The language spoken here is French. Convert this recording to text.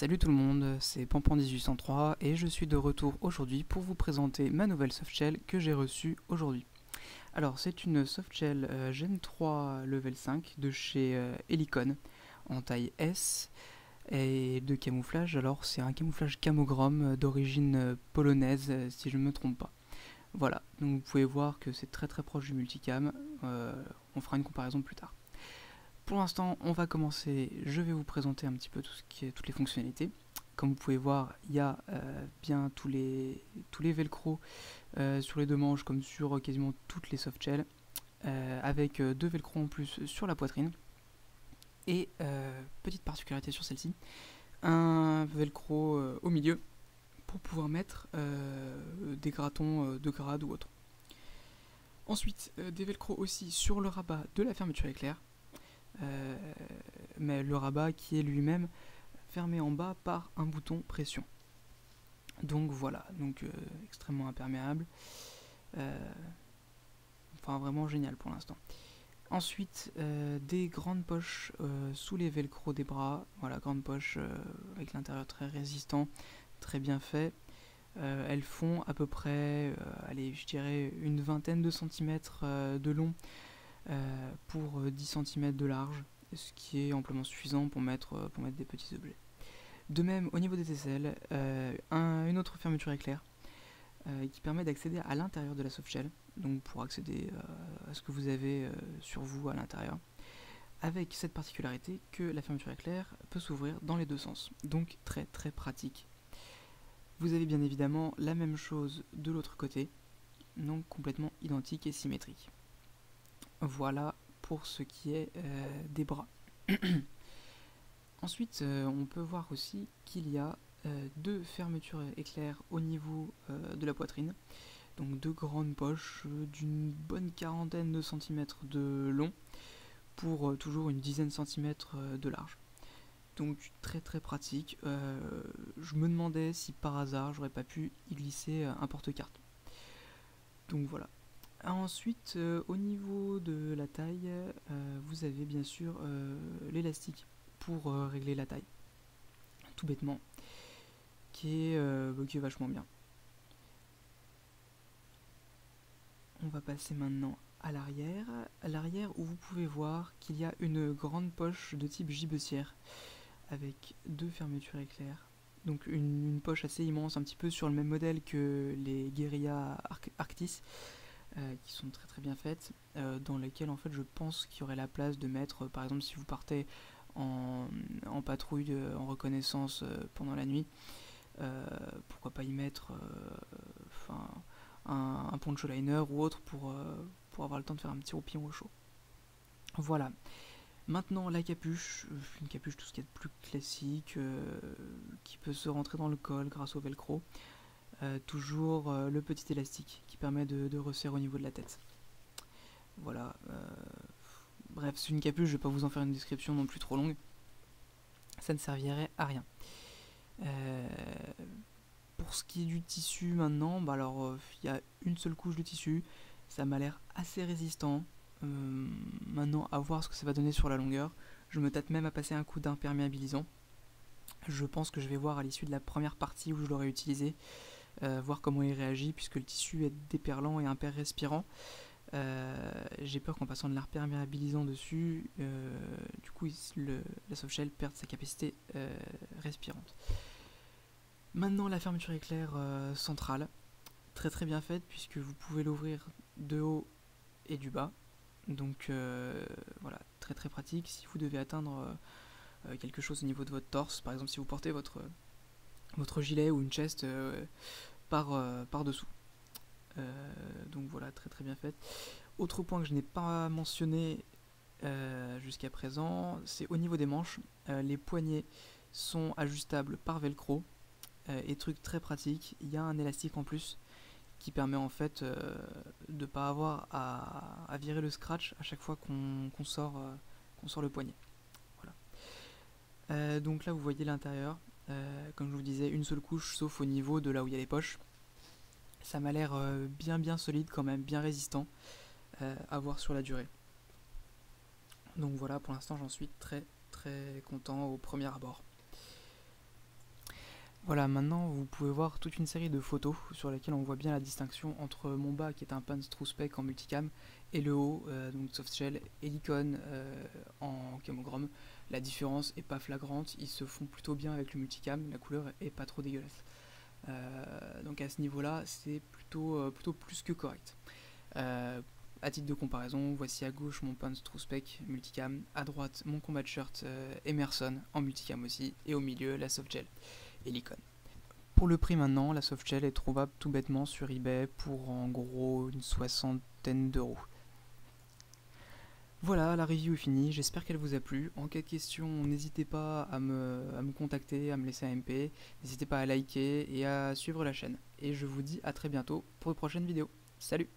Salut tout le monde, c'est Pampan1803 et je suis de retour aujourd'hui pour vous présenter ma nouvelle softshell que j'ai reçue aujourd'hui. Alors c'est une softshell Gen 3 Level 5 de chez Helicon en taille S et de camouflage. Alors c'est un camouflage camogrom d'origine polonaise si je ne me trompe pas. Voilà, donc vous pouvez voir que c'est très proche du multicam, on fera une comparaison plus tard. Pour l'instant, on va commencer, je vais vous présenter un petit peu toutes les fonctionnalités. Comme vous pouvez voir, il y a bien tous les velcro sur les deux manches comme sur quasiment toutes les softshells, avec deux velcro en plus sur la poitrine. Et petite particularité sur celle-ci, un velcro au milieu pour pouvoir mettre des gratons de grade ou autre. Ensuite, des velcro aussi sur le rabat de la fermeture éclair. Mais le rabat qui est lui-même fermé en bas par un bouton pression. Donc voilà, extrêmement imperméable. Enfin vraiment génial pour l'instant. Ensuite, des grandes poches sous les velcro des bras. Voilà, grandes poches avec l'intérieur très résistant, très bien fait. Elles font à peu près, allez, je dirais une vingtaine de centimètres de long pour 10 cm de large, ce qui est amplement suffisant pour mettre des petits objets. De même, au niveau des aisselles, une autre fermeture éclair qui permet d'accéder à l'intérieur de la softshell, donc pour accéder à ce que vous avez sur vous à l'intérieur, avec cette particularité que la fermeture éclair peut s'ouvrir dans les deux sens, donc très pratique. Vous avez bien évidemment la même chose de l'autre côté, donc complètement identique et symétrique. Voilà pour ce qui est des bras. Ensuite, on peut voir aussi qu'il y a deux fermetures éclair au niveau de la poitrine. Donc deux grandes poches d'une bonne quarantaine de centimètres de long pour toujours une dizaine de centimètres de large. Donc très pratique. Je me demandais si par hasard j'aurais pas pu y glisser un porte-carte. Donc voilà. Ensuite, au niveau de la taille, vous avez bien sûr l'élastique pour régler la taille, tout bêtement, qui est vachement bien. On va passer maintenant à l'arrière où vous pouvez voir qu'il y a une grande poche de type gibecière avec deux fermetures éclair. Donc une poche assez immense, un petit peu sur le même modèle que les Guerilla Arctis, qui sont très bien faites, dans lesquelles en fait je pense qu'il y aurait la place de mettre, par exemple si vous partez en patrouille, en reconnaissance pendant la nuit, pourquoi pas y mettre un poncho liner ou autre pour avoir le temps de faire un petit roupillon au chaud. Voilà. Maintenant la capuche, une capuche tout ce qui est de plus classique, qui peut se rentrer dans le col grâce au velcro. Toujours le petit élastique qui permet de resserrer au niveau de la tête. Voilà. Bref, c'est une capuche, je vais pas vous en faire une description non plus trop longue. Ça ne servirait à rien. Pour ce qui est du tissu maintenant, il y a une seule couche de tissu. Ça m'a l'air assez résistant. Maintenant, à voir ce que ça va donner sur la longueur. Je me tâte même à passer un coup d'imperméabilisant. Je pense que je vais voir à l'issue de la première partie où je l'aurai utilisé, voir comment il réagit, puisque le tissu est déperlant et imper respirant. J'ai peur qu'en passant de l'imperméabilisant dessus, du coup la softshell perde sa capacité respirante. Maintenant la fermeture éclair centrale, très bien faite, puisque vous pouvez l'ouvrir de haut et du bas. Donc voilà, très pratique si vous devez atteindre quelque chose au niveau de votre torse. Par exemple si vous portez votre gilet ou une chest par dessous. Donc voilà, très bien fait. Autre point que je n'ai pas mentionné jusqu'à présent, c'est au niveau des manches. Les poignets sont ajustables par velcro, et truc très pratique, il y a un élastique en plus qui permet en fait de ne pas avoir à virer le scratch à chaque fois qu'on sort le poignet. Voilà. Donc là vous voyez l'intérieur, comme je vous disais, une seule couche sauf au niveau de là où il y a les poches. Ça m'a l'air bien solide quand même, bien résistant, à voir sur la durée. Donc voilà, pour l'instant j'en suis très content au premier abord. Voilà, maintenant vous pouvez voir toute une série de photos sur lesquelles on voit bien la distinction entre mon bas qui est un Pans True Spec en multicam et le haut, donc Softshell Helicon en camochrome. La différence est pas flagrante, ils se font plutôt bien avec le multicam, la couleur est pas trop dégueulasse. Donc à ce niveau-là, c'est plutôt plus que correct. À titre de comparaison, voici à gauche mon Pants True Spec multicam, à droite mon combat shirt Emerson en multicam aussi, et au milieu la softgel Helicon. Pour le prix maintenant, la softgel est trouvable tout bêtement sur eBay pour en gros une soixantaine d'euros. Voilà, la review est finie, j'espère qu'elle vous a plu. En cas de questions, n'hésitez pas à me contacter, à me laisser un MP, n'hésitez pas à liker et à suivre la chaîne. Et je vous dis à très bientôt pour de prochaines vidéos. Salut!